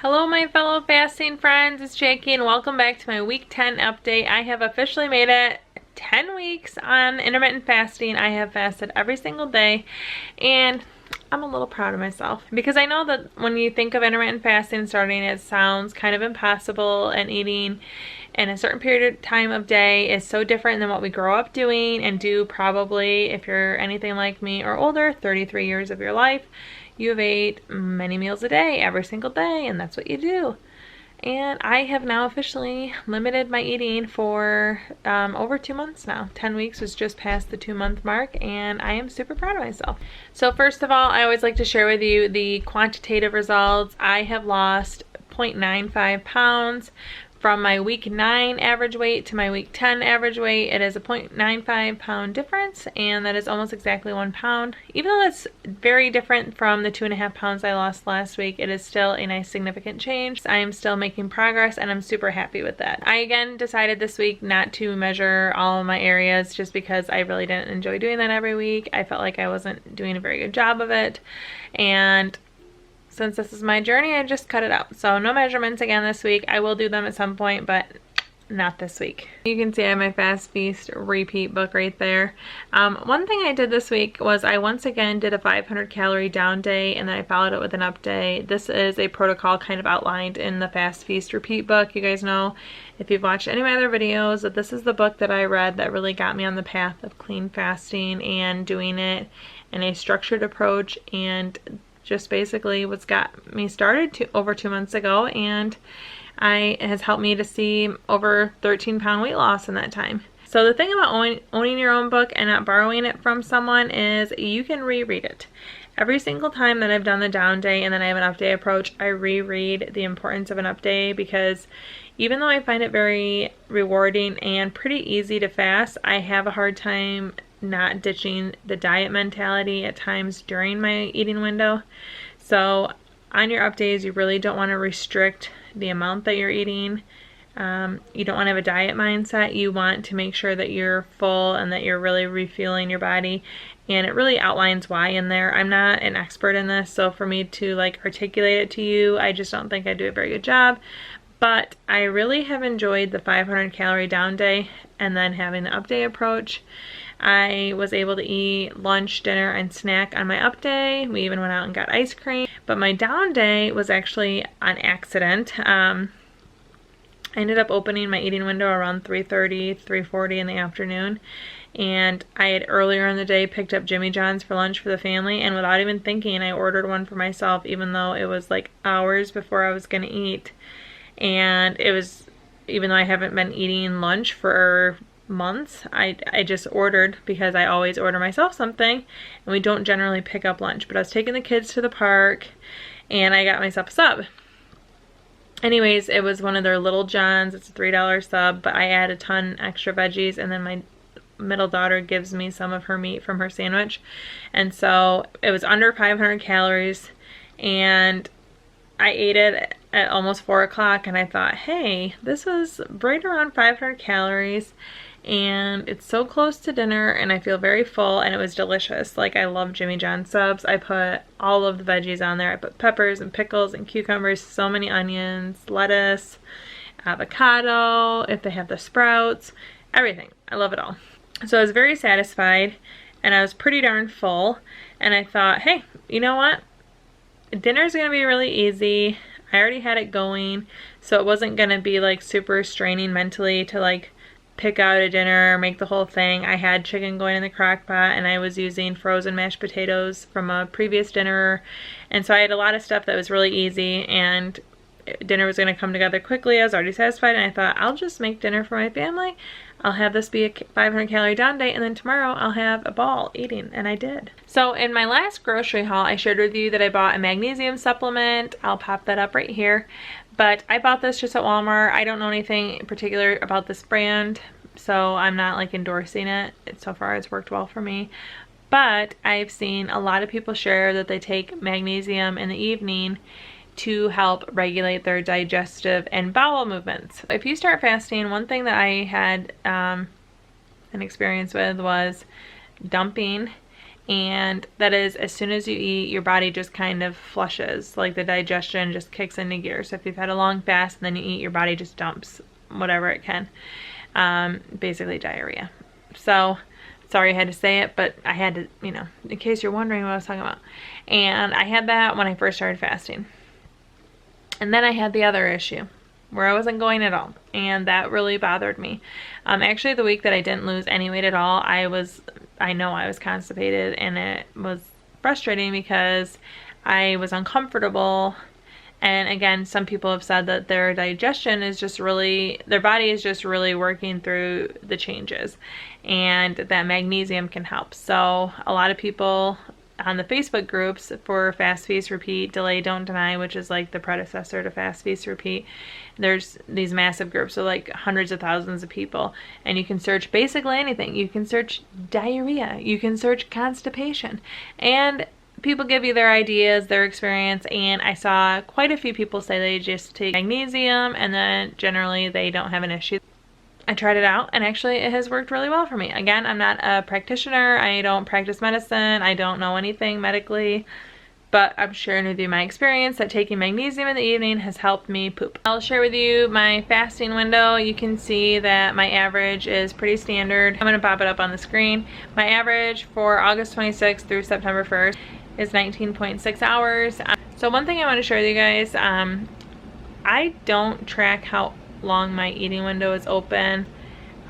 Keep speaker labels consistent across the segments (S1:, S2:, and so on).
S1: Hello my fellow fasting friends, it's Jackie and welcome back to my week 10 update. I have officially made it 10 weeks on intermittent fasting. I have fasted every single day and I'm a little proud of myself because I know that when you think of intermittent fasting starting, it sounds kind of impossible, and eating in a certain period of time of day is so different than what we grow up doing and do probably, if you're anything like me or older, 33 years of your life. You have ate many meals a day, every single day, and that's what you do. And I have now officially limited my eating for over 2 months now. 10 weeks was just past the 2-month mark, and I am super proud of myself. So first of all, I always like to share with you the quantitative results. I have lost 0.95 pounds. From my week 9 average weight to my week 10 average weight, it is a 0.95 pound difference, and that is almost exactly 1 pound. Even though that's very different from the 2.5 pounds I lost last week, it is still a nice significant change. I am still making progress and I'm super happy with that. I again decided this week not to measure all of my areas just because I really didn't enjoy doing that every week. I felt like I wasn't doing a very good job of it, and since this is my journey, I just cut it out. So no measurements again this week. I will do them at some point, but not this week. You can see I have my Fast Feast repeat book right there. One thing I did this week was I once again did a 500 calorie down day, and then I followed it with an up day. This is a protocol kind of outlined in the Fast Feast repeat book. You guys know, if you've watched any of my other videos, that this is the book that I read that really got me on the path of clean fasting and doing it in a structured approach, and just basically what's got me started over 2 months ago, and it has helped me to see over 13-pound weight loss in that time. So the thing about owning your own book and not borrowing it from someone is you can reread it. Every single time that I've done the down day and then I have an up day approach, I reread the importance of an up day, because even though I find it very rewarding and pretty easy to fast, I have a hard time not ditching the diet mentality at times during my eating window. So on your up days, you really don't want to restrict the amount that you're eating. You don't want to have a diet mindset. You want to make sure that you're full and that you're really refueling your body, and it really outlines why in there. I'm not an expert in this, so for me to articulate it to you, I just don't think I do a very good job. But I really have enjoyed the 500 calorie down day and then having the up day approach. I was able to eat lunch, dinner, and snack on my up day. We even went out and got ice cream. But my down day was actually an accident. I ended up opening my eating window around 3:30, 3:40 in the afternoon. And I had earlier in the day picked up Jimmy John's for lunch for the family. And without even thinking, I ordered one for myself, even though it was hours before I was going to eat. And it was, even though I haven't been eating lunch for months, I just ordered because I always order myself something, and we don't generally pick up lunch. But I was taking the kids to the park and I got myself a sub. Anyways, it was one of their Little Johns. It's a $3 sub, but I add a ton extra veggies, and then my middle daughter gives me some of her meat from her sandwich. And so it was under 500 calories, and I ate it at almost 4 o'clock, and I thought, hey, this was right around 500 calories and it's so close to dinner and I feel very full, and it was delicious. I love Jimmy John subs. I put all of the veggies on there. I put peppers and pickles and cucumbers, so many onions, lettuce, avocado, if they have the sprouts, everything. I love it all. So I was very satisfied and I was pretty darn full, and I thought, hey, you know what? Dinner's gonna be really easy. I already had it going, so it wasn't gonna be super straining mentally to pick out a dinner, make the whole thing. I had chicken going in the crock pot, and I was using frozen mashed potatoes from a previous dinner, and so I had a lot of stuff that was really easy, and dinner was gonna come together quickly. I was already satisfied, and I thought, I'll just make dinner for my family. I'll have this be a 500 calorie down day, and then tomorrow I'll have a ball eating, and I did. So in my last grocery haul, I shared with you that I bought a magnesium supplement. I'll pop that up right here. But I bought this just at Walmart. I don't know anything in particular about this brand, so I'm not endorsing it. So far it's worked well for me. But I've seen a lot of people share that they take magnesium in the evening to help regulate their digestive and bowel movements. If you start fasting, one thing that I had an experience with was dumping And that is, as soon as you eat, your body just kind of flushes, like the digestion just kicks into gear. So if you've had a long fast and then you eat, your body just dumps whatever it can, basically diarrhea. So sorry I had to say it, but I had to, you know, in case you're wondering what I was talking about. And I had that when I first started fasting. And then I had the other issue where I wasn't going at all, and that really bothered me. Actually, the week that I didn't lose any weight at all, I know I was constipated, and it was frustrating because I was uncomfortable. And again, some people have said that their digestion is just really, their body is just really working through the changes, and that magnesium can help. So a lot of people on the Facebook groups for Fast Feast Repeat, Delay Don't Deny, which is like the predecessor to Fast Feast Repeat, there's these massive groups of like hundreds of thousands of people, and you can search basically anything. You can search diarrhea, you can search constipation, and people give you their ideas, their experience. And I saw quite a few people say they just take magnesium and then generally they don't have an issue. I tried it out, and actually it has worked really well for me. Again, I'm not a practitioner, I don't practice medicine, I don't know anything medically, but I'm sharing with you my experience that taking magnesium in the evening has helped me poop. I'll share with you my fasting window. You can see that my average is pretty standard. I'm going to pop it up on the screen. My average for August 26th through September 1st is 19.6 hours. So one thing I want to share with you guys, I don't track how long my eating window is open.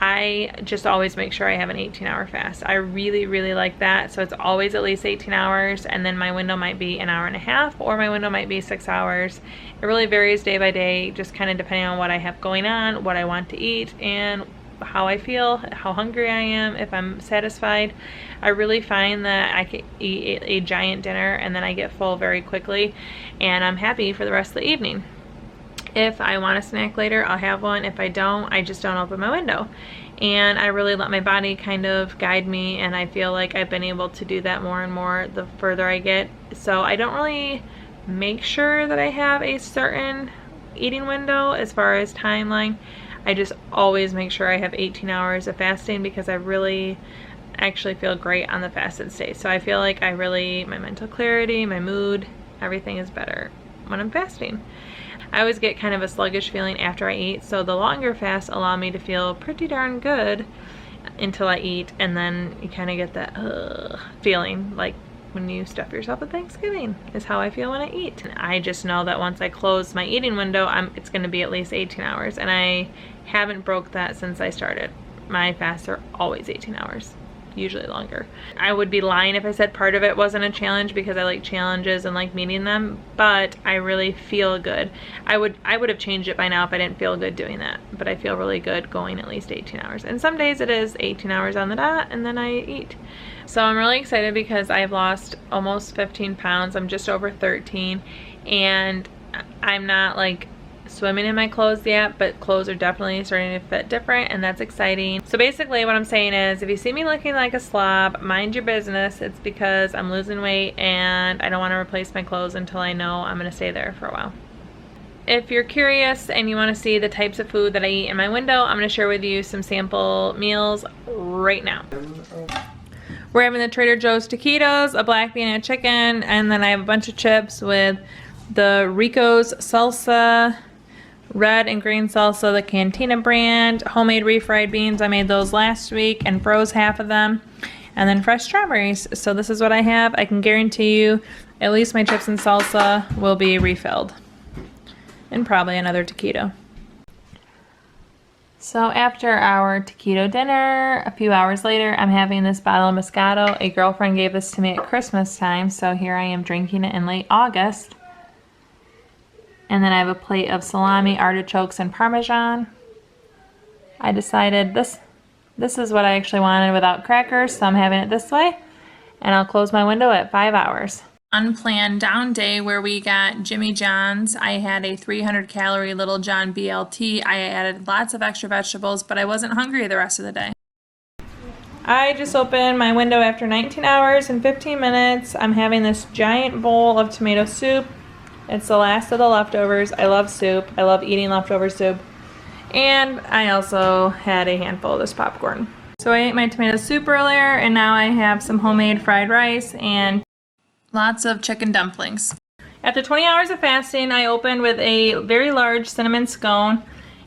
S1: I just always make sure I have an 18-hour fast. I really like that. So it's always at least 18 hours, and then my window might be an hour and a half, or my window might be 6 hours. It really varies day by day, just kind of depending on what I have going on, what I want to eat, and how I feel, how hungry I am, if I'm satisfied. I really find that I can eat a giant dinner and then I get full very quickly, and I'm happy for the rest of the evening. If I want a snack later, I'll have one. If I don't, I just don't open my window. And I really let my body kind of guide me, and I feel like I've been able to do that more and more the further I get. So I don't really make sure that I have a certain eating window as far as timeline. I just always make sure I have 18 hours of fasting, because I really actually feel great on the fasted state. So I feel like my mental clarity, my mood, everything is better when I'm fasting. I always get kind of a sluggish feeling after I eat, so the longer fasts allow me to feel pretty darn good until I eat, and then you kind of get that feeling like when you stuff yourself at Thanksgiving is how I feel when I eat. And I just know that once I close my eating window, it's going to be at least 18 hours, and I haven't broke that since I started. My fasts are always 18 hours. Usually longer. I would be lying if I said part of it wasn't a challenge, because I like challenges and like meeting them, but I really feel good. I would have changed it by now if I didn't feel good doing that, but I feel really good going at least 18 hours. And some days it is 18 hours on the dot, and then I eat. So I'm really excited because I've lost almost 15 pounds. I'm just over 13, and I'm not like swimming in my clothes yet, but clothes are definitely starting to fit different, and that's exciting. So basically what I'm saying is, if you see me looking like a slob, mind your business. It's because I'm losing weight and I don't want to replace my clothes until I know I'm going to stay there for a while. If you're curious and you want to see the types of food that I eat in my window, I'm going to share with you some sample meals right now. We're having the Trader Joe's taquitos, a black bean and a chicken, and then I have a bunch of chips with the Rico's salsa, red and green salsa, the Cantina brand, homemade refried beans. I made those last week and froze half of them, and then fresh strawberries. So this is what I have. I can guarantee you at least my chips and salsa will be refilled, and probably another taquito. So after our taquito dinner, a few hours later, I'm having this bottle of Moscato. A girlfriend gave this to me at Christmas time, so here I am drinking it in late August. And then I have a plate of salami, artichokes, and Parmesan. I decided this is what I actually wanted without crackers, so I'm having it this way. And I'll close my window at 5 hours. Unplanned down day where we got Jimmy John's. I had a 300-calorie Little John BLT. I added lots of extra vegetables, but I wasn't hungry the rest of the day. I just opened my window after 19 hours and 15 minutes. I'm having this giant bowl of tomato soup. It's the last of the leftovers. I love soup. I love eating leftover soup. And I also had a handful of this popcorn. So I ate my tomato soup earlier, and now I have some homemade fried rice and lots of chicken dumplings. After 20 hours of fasting, I opened with a very large cinnamon scone,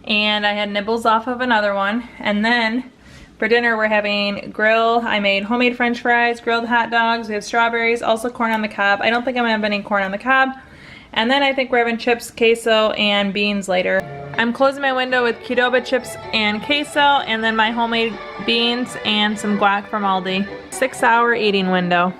S1: and I had nibbles off of another one. And then for dinner, we're having I made homemade french fries, grilled hot dogs, we have strawberries, also corn on the cob. I don't think I'm gonna have any corn on the cob. And then I think we're having chips, queso, and beans later. I'm closing my window with Qdoba chips and queso, and then my homemade beans and some guac from Aldi. 6-hour eating window.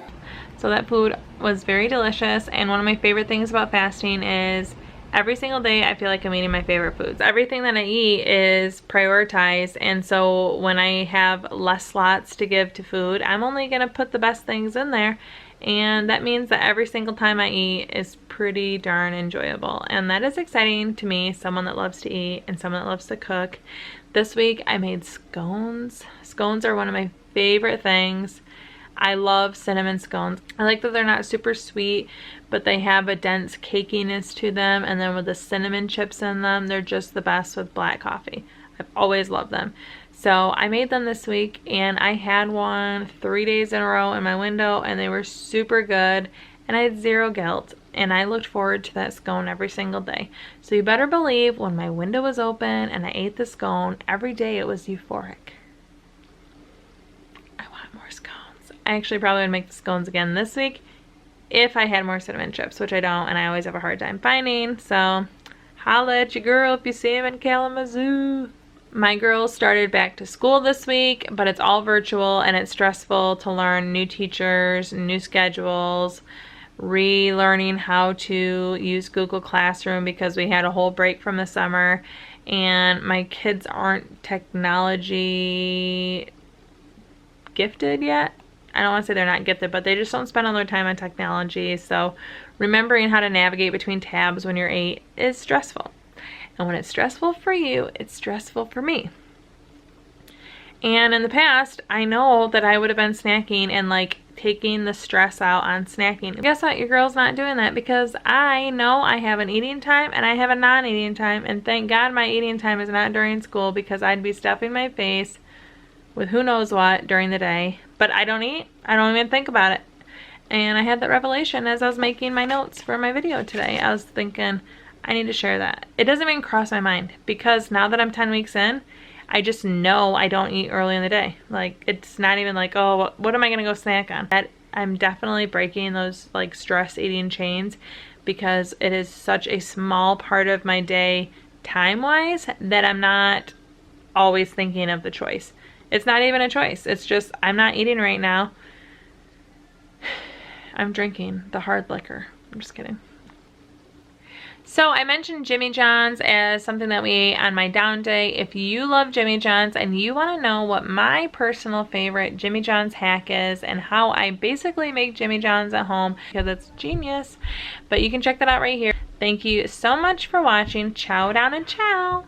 S1: So that food was very delicious, and one of my favorite things about fasting is every single day I feel like I'm eating my favorite foods. Everything that I eat is prioritized, and so when I have less slots to give to food, I'm only gonna put the best things in there. And that means that every single time I eat is pretty darn enjoyable. And that is exciting to me, someone that loves to eat and someone that loves to cook. This week I made scones. Scones are one of my favorite things. I love cinnamon scones. I like that they're not super sweet, but they have a dense cakiness to them. And then with the cinnamon chips in them, they're just the best with black coffee. I've always loved them. So I made them this week, and I had one 3 days in a row in my window, and they were super good, and I had zero guilt, and I looked forward to that scone every single day. So you better believe when my window was open and I ate the scone, every day it was euphoric. I want more scones. I actually probably would make the scones again this week if I had more cinnamon chips, which I don't, and I always have a hard time finding. So holla at your girl if you see them in Kalamazoo. My girls started back to school this week, but it's all virtual, and it's stressful to learn new teachers, new schedules, relearning how to use Google Classroom because we had a whole break from the summer, and my kids aren't technology gifted yet. I don't want to say they're not gifted, but they just don't spend all their time on technology, so remembering how to navigate between tabs when you're 8 is stressful. And when it's stressful for you, it's stressful for me. And in the past, I know that I would have been snacking and like taking the stress out on snacking. Guess what? Your girl's not doing that because I know I have an eating time and I have a non-eating time. And thank God my eating time is not during school because I'd be stuffing my face with who knows what during the day. But I don't eat. I don't even think about it. And I had that revelation as I was making my notes for my video today. I was thinking, I need to share that. It doesn't even cross my mind because now that I'm 10 weeks in, I just know I don't eat early in the day. Like, it's not even like, oh, what am I gonna go snack on? I'm definitely breaking those like stress eating chains because it is such a small part of my day time-wise that I'm not always thinking of the choice. It's not even a choice. It's just, I'm not eating right now. I'm drinking the hard liquor. I'm just kidding. So I mentioned Jimmy John's as something that we ate on my down day. If you love Jimmy John's and you want to know what my personal favorite Jimmy John's hack is and how I basically make Jimmy John's at home because it's genius, but you can check that out right here. Thank you so much for watching. Chow down and ciao.